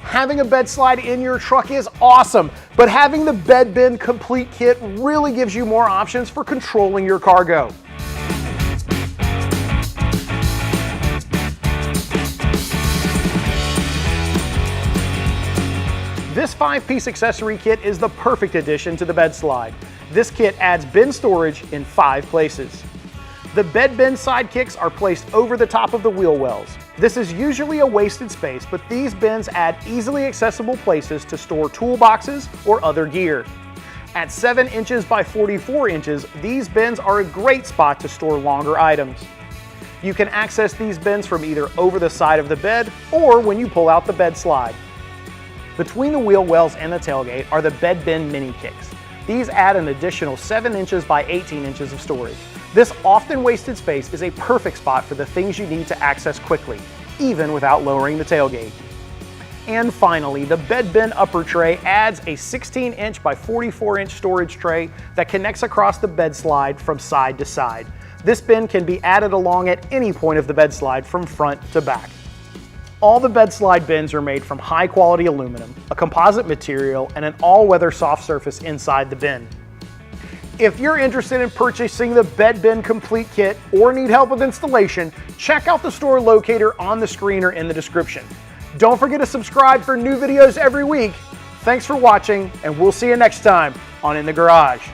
Having a bed slide in your truck is awesome, but having the Bed Bin Complete Kit really gives you more options for controlling your cargo. This 5-piece accessory kit is the perfect addition to the bed slide. This kit adds bin storage in 5 places. The bed bin sidekicks are placed over the top of the wheel wells. This is usually a wasted space, but these bins add easily accessible places to store toolboxes or other gear. At 7 inches by 44 inches, these bins are a great spot to store longer items. You can access these bins from either over the side of the bed or when you pull out the bed slide. Between the wheel wells and the tailgate are the bed bin mini kicks. These add an additional 7 inches by 18 inches of storage. This often wasted space is a perfect spot for the things you need to access quickly, even without lowering the tailgate. And finally, the bed bin upper tray adds a 16-inch by 44-inch storage tray that connects across the bed slide from side to side. This bin can be added along at any point of the bed slide from front to back. All the bed slide bins are made from high-quality aluminum, a composite material, and an all-weather soft surface inside the bin. If you're interested in purchasing the Bed Bin Complete Kit or need help with installation, check out the store locator on the screen or in the description. Don't forget to subscribe for new videos every week. Thanks for watching, and we'll see you next time on In the Garage.